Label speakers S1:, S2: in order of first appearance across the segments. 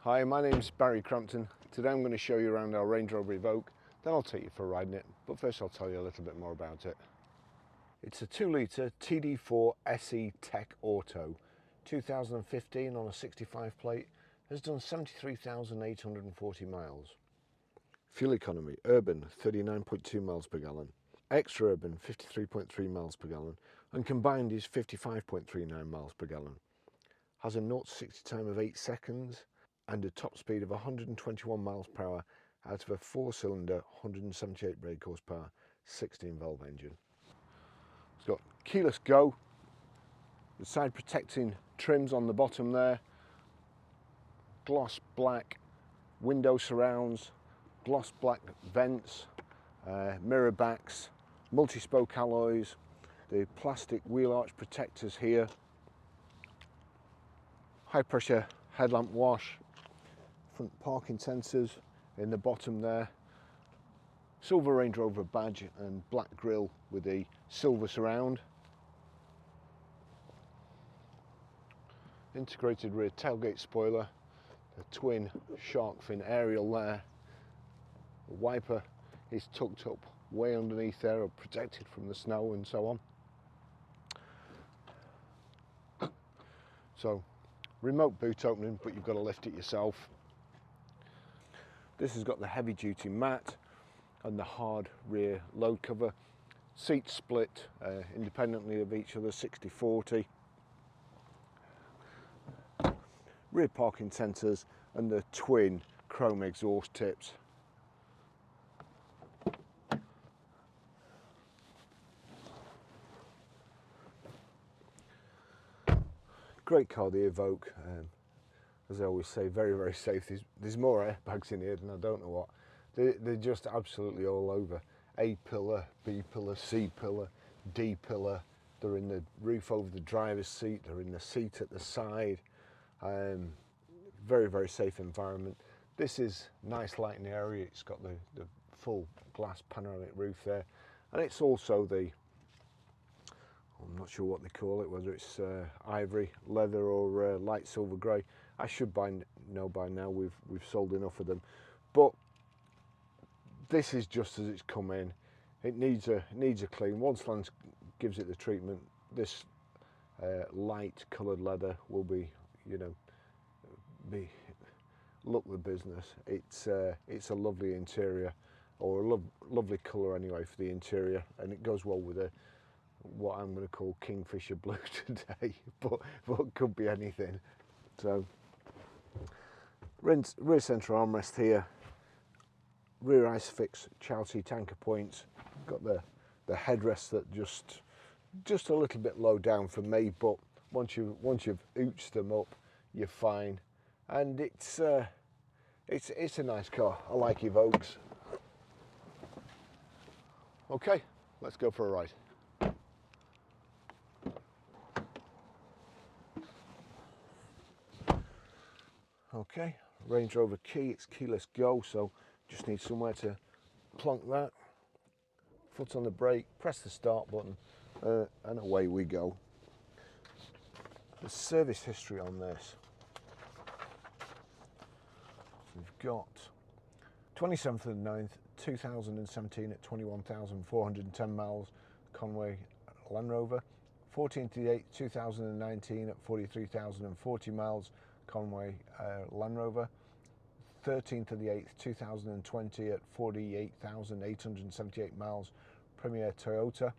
S1: Hi, my name's Barry Crampton. Today I'm going to show you around our Range Rover Evoque, then I'll take you for a ride in it, but first I'll tell you a little bit more about it. It's a 2-litre TD4 SE Tech Auto, 2015 on a 65 plate, has done 73,840 miles. Fuel economy, urban 39.2 miles per gallon, extra urban 53.3 miles per gallon, and combined is 55.39 miles per gallon. Has a 0 to 60 time of 8 seconds and a top speed of 121 miles per hour out of a 4-cylinder 178 brake horsepower 16 valve engine. It's got keyless go, the side protecting trims on the bottom there, gloss black window surrounds, gloss black vents, mirror backs, multi-spoke alloys, the plastic wheel arch protectors here, high pressure headlamp wash, front parking sensors in the bottom there, silver Range Rover badge and black grille with the silver surround, integrated rear tailgate spoiler, the twin shark fin aerial there, the wiper is tucked up way underneath there or protected from the snow and so on. So remote boot opening, but you've got to lift it yourself. This has got the heavy duty mat and the hard rear load cover. Seats split independently of each other, 60-40. Rear parking sensors and the twin chrome exhaust tips. Great car, the Evoque. As I always say, very, very safe. There's more airbags in here than I don't know what. They're just absolutely all over. A pillar, B pillar, C pillar, D pillar. They're in the roof over the driver's seat. They're in the seat at the side. Very, very safe environment. This is nice lighting area. It's got the full glass panoramic roof there. And it's also the, I'm not sure what they call it, whether it's ivory, leather or light silver grey. I should know by now, we've sold enough of them. But this is just as it's come in. It needs a clean. Once Lance gives it the treatment, this light coloured leather will be, you know, look the business. It's a lovely interior, or a lovely colour anyway for the interior, and it goes well with what I'm going to call Kingfisher blue today, but could be anything. So rear centre armrest here, rear ISOFIX child seat anchor points. Got the headrest that just a little bit low down for me, but once you've ooched them up, you're fine. And it's a nice car. I like Evoques. Okay, let's go for a ride. Okay, Range Rover key, it's keyless go, so just need somewhere to plonk that. Foot on the brake, press the start button, and away we go. The service history on this. We've got 27th of the 9th, 2017 at 21,410 miles, Conwy Landrover. 14th of the 8th, 2019 at 43,040 miles, Conwy Landrover. 13th of the 8th, 2020 at 48,878 miles, Premier Toyota.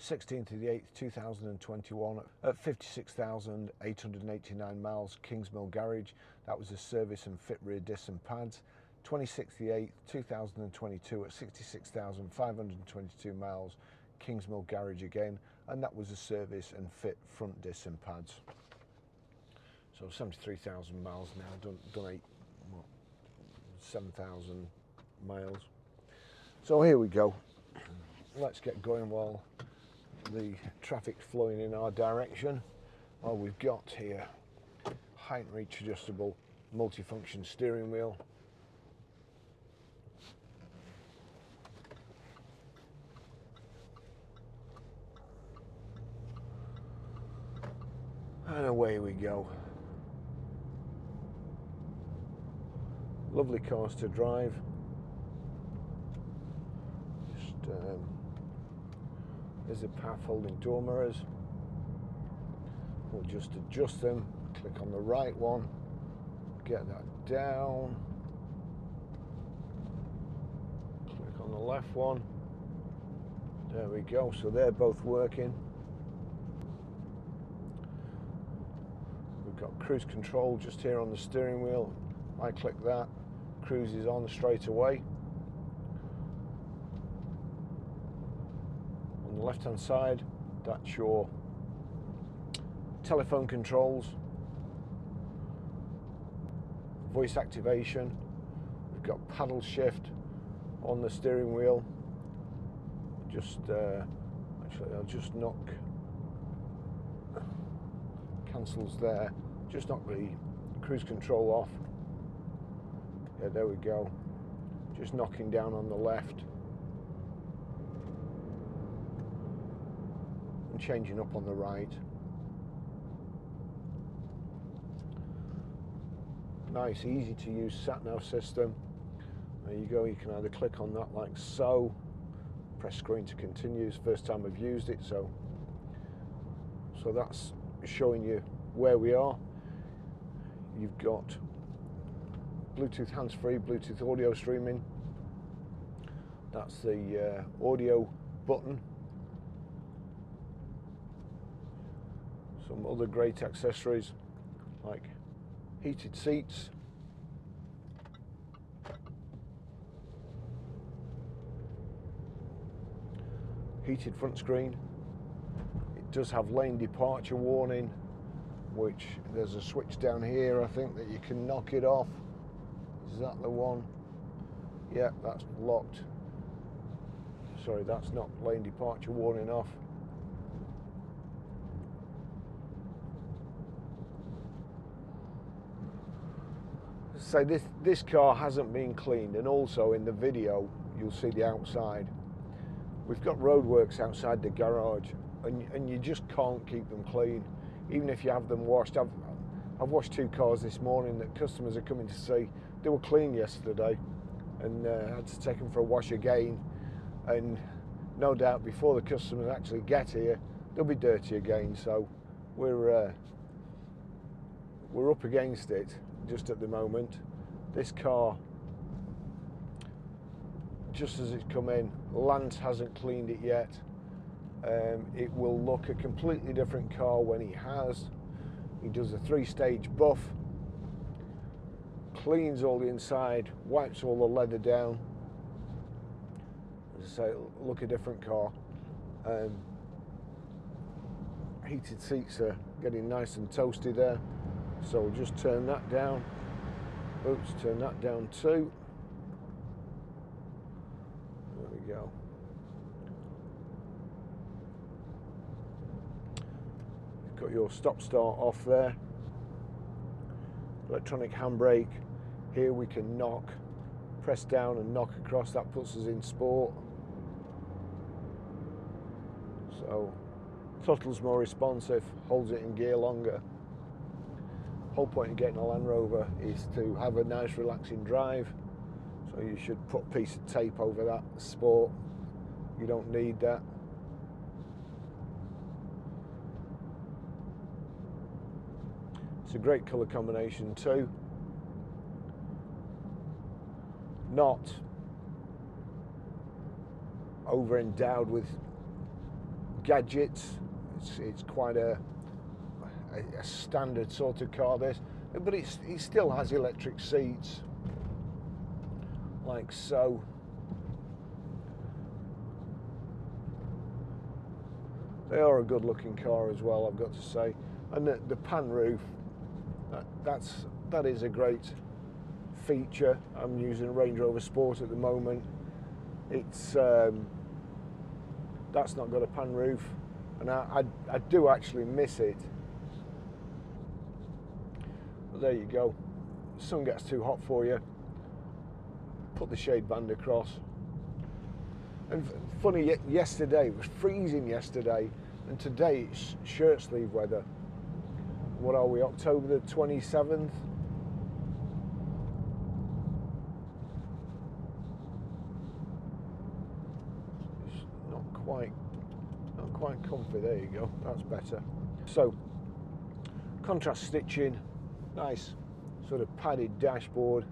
S1: 16th of the 8th, 2021 at 56,889 miles, Kingsmill Garage. That was a service and fit rear discs and pads. 26th of the 8th, 2022 at 66,522 miles, Kingsmill Garage again, and that was a service and fit front discs and pads. So 73,000 miles now, done 7,000 miles. So here we go. Let's get going while the traffic's flowing in our direction. Well, we've got here height and reach adjustable multifunction steering wheel. And away we go. Lovely cars to drive. Just there's a path holding door mirrors. We'll just adjust them. Click on the right one. Get that down. Click on the left one. There we go. So they're both working. We've got cruise control just here on the steering wheel. I click that, cruise is on straight away. On the left hand side, that's your telephone controls, voice activation. We've got paddle shift on the steering wheel. Just actually I'll just knock, cancels there, just knock the cruise control off. Yeah, there we go. Just knocking down on the left and changing up on the right. Nice, easy to use sat-nav system. There you go. You can either click on that like so, press screen to continue. It's the first time I've used it, so that's showing you where we are. You've got Bluetooth hands-free, Bluetooth audio streaming. That's the audio button. Some other great accessories like heated seats, heated front screen. It does have lane departure warning, which there's a switch down here, I think, that you can knock it off. Is that the one? Yeah, that's locked. Sorry, that's not lane departure warning off. So this car hasn't been cleaned, and also in the video you'll see the outside. We've got roadworks outside the garage, and you just can't keep them clean, even if you have them washed. I've washed 2 cars this morning that customers are coming to see. They were clean yesterday, and had to take them for a wash again, and no doubt before the customers actually get here they'll be dirty again. So we're up against it just at the moment. This car, just as it's come in, Lance hasn't cleaned it yet. It will look a completely different car when he has. He does a 3-stage buff, cleans all the inside, wipes all the leather down. As I say, it'll look a different car. Heated seats are getting nice and toasty there, so we'll just turn that down. Oops, turn that down too. There we go. You've got your stop-start off there. Electronic handbrake. Here we can knock, press down and knock across. That puts us in sport. So throttle's more responsive, holds it in gear longer. Whole point of getting a Land Rover is to have a nice relaxing drive. So you should put a piece of tape over that sport. You don't need that. It's a great colour combination too. Not over endowed with gadgets. It's quite a standard sort of car, this, but it still has electric seats like so. They are a good looking car as well, I've got to say. And the pan roof, that is a great feature. I'm using a Range Rover Sport at the moment. It's that's not got a pan roof, and I do actually miss it. But there you go. The sun gets too hot for you, put the shade band across. And funny, yesterday it was freezing yesterday, and today it's shirt sleeve weather. What are we, October the 27th? comfy. There you go, that's better. So contrast stitching, nice sort of padded dashboard,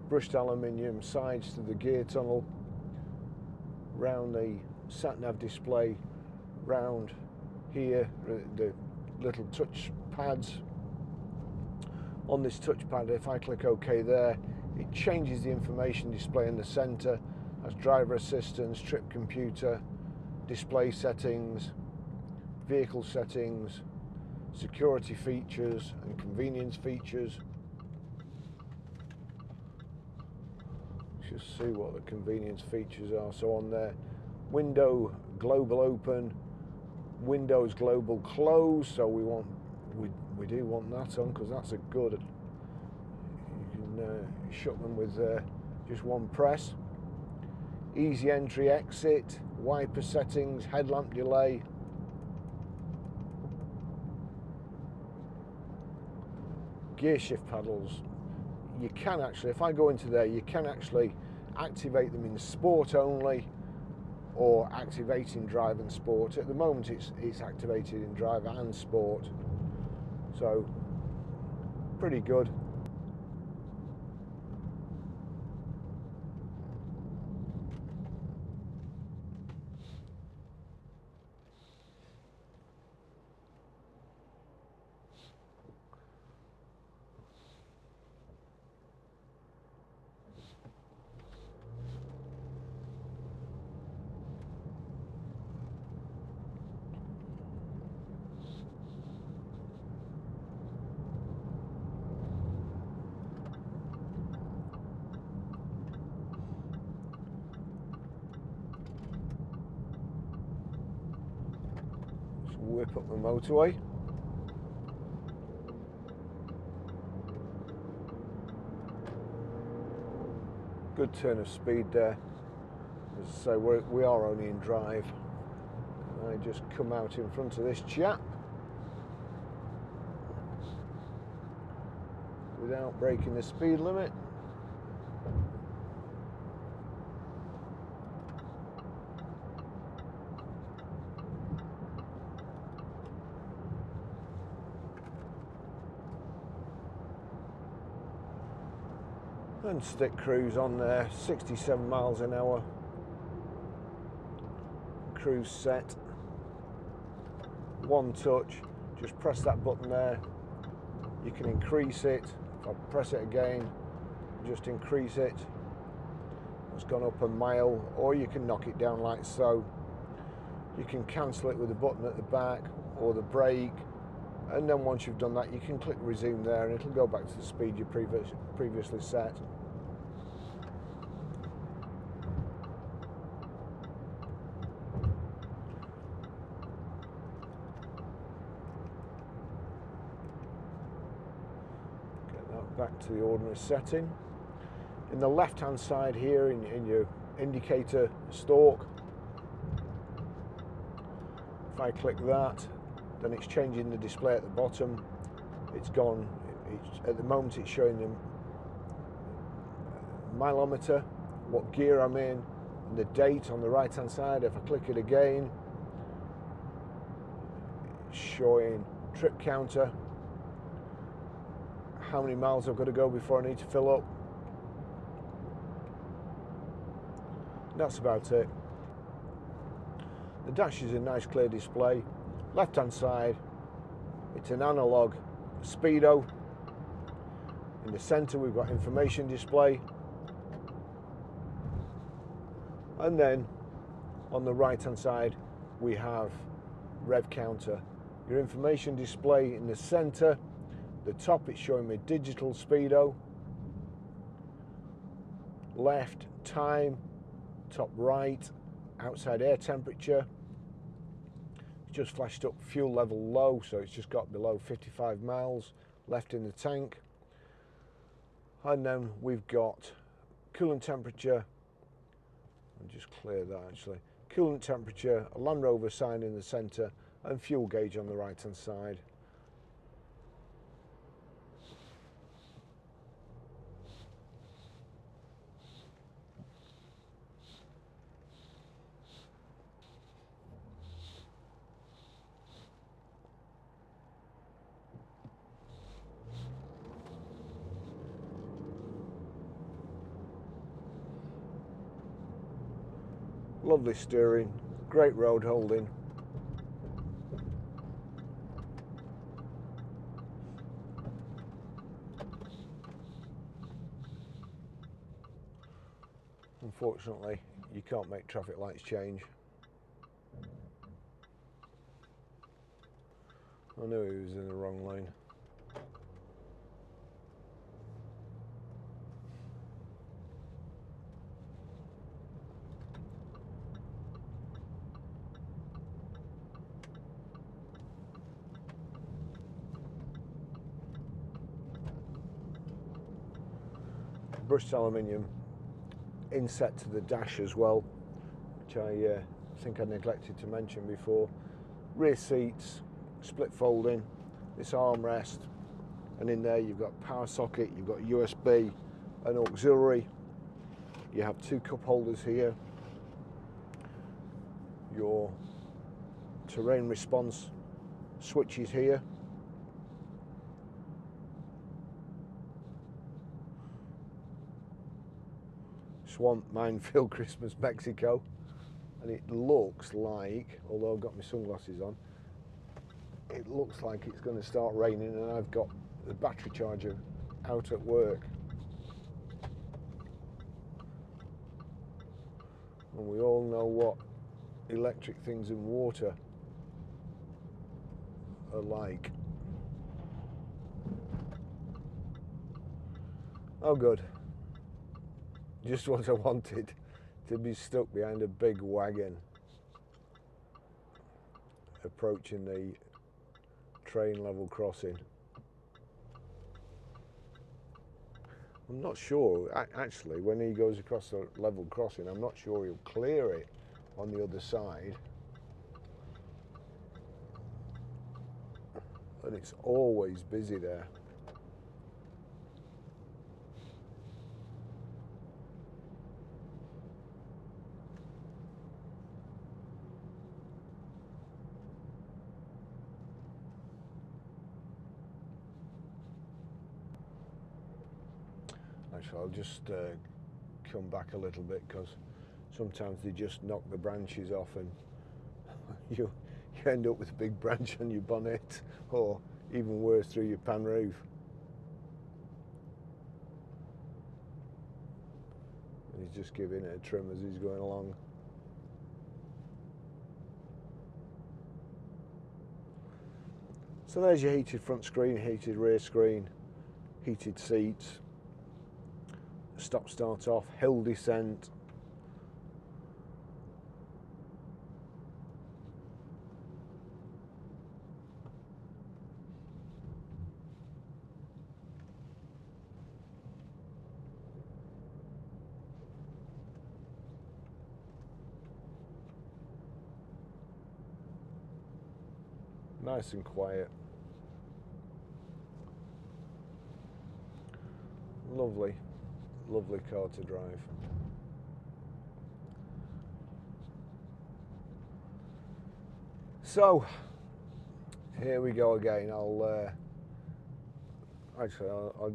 S1: brushed aluminium sides to the gear tunnel, round the sat-nav display, round here the little touch pads. On this touchpad, if I click OK there, it changes the information display in the centre as driver assistance, trip computer, display settings, vehicle settings, security features and convenience features. Just see what the convenience features are. So on there, window global open, windows global close, so we do want that on because that's a good. You can shut them with just one press. Easy entry exit, wiper settings, headlamp delay, gear shift paddles. You can actually, if I go into there, you can actually activate them in sport only or activate in drive and sport. At the moment it's activated in drive and sport, so pretty good. Whip up the motorway. Good turn of speed there. As I say, we are only in drive. And I just come out in front of this chap without breaking the speed limit. And stick cruise on there, 67 miles an hour. Cruise set. One touch, just press that button there. You can increase it. If I press it again, just increase it. It's gone up a mile, or you can knock it down like so. You can cancel it with the button at the back or the brake. And then once you've done that, you can click resume there and it'll go back to the speed you previously set. Get that back to the ordinary setting. In the left hand side here in your indicator stalk, if I click that, then it's changing the display at the bottom. It's gone, at the moment it's showing them mileometer, what gear I'm in, and the date on the right hand side. If I click it again, it's showing trip counter, how many miles I've got to go before I need to fill up. That's about it. The dash is a nice clear display. Left hand side, it's an analog speedo. In the center we've got information display, and then on the right hand side we have rev counter. Your information display in the center, the top it's showing me digital speedo, left time, top right outside air temperature. Just flashed up fuel level low, so it's just got below 55 miles left in the tank. And then we've got coolant temperature. I'll just clear that actually. Coolant temperature, a Landrover sign in the centre, and fuel gauge on the right hand side. Lovely steering, great road holding. Unfortunately, you can't make traffic lights change. I knew he was in the wrong lane. Brushed aluminium inset to the dash as well, which I think I neglected to mention before. Rear seats, split folding, this armrest, and in there you've got power socket, you've got USB, an auxiliary, you have two cup holders here, your terrain response switches here, Swamp, Minefield, Christmas, Mexico, and it looks like, although I've got my sunglasses on, it looks like it's going to start raining, and I've got the battery charger out at work. And we all know what electric things in water are like. Oh good. Just what I wanted, to be stuck behind a big wagon approaching the train level crossing. I'm not sure, actually, when he goes across the level crossing, I'm not sure he'll clear it on the other side. And it's always busy there. Actually, I'll just come back a little bit, because sometimes they just knock the branches off and you end up with a big branch on your bonnet, or even worse, through your pan roof. And he's just giving it a trim as he's going along. So there's your heated front screen, heated rear screen, heated seats, stop start off, hill descent, nice and quiet. Lovely, lovely car to drive. So here we go again. I'll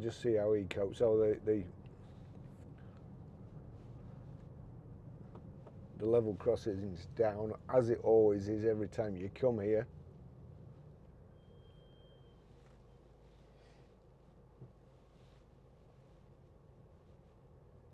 S1: just see how he copes. So the level crossing is down, as it always is every time you come here.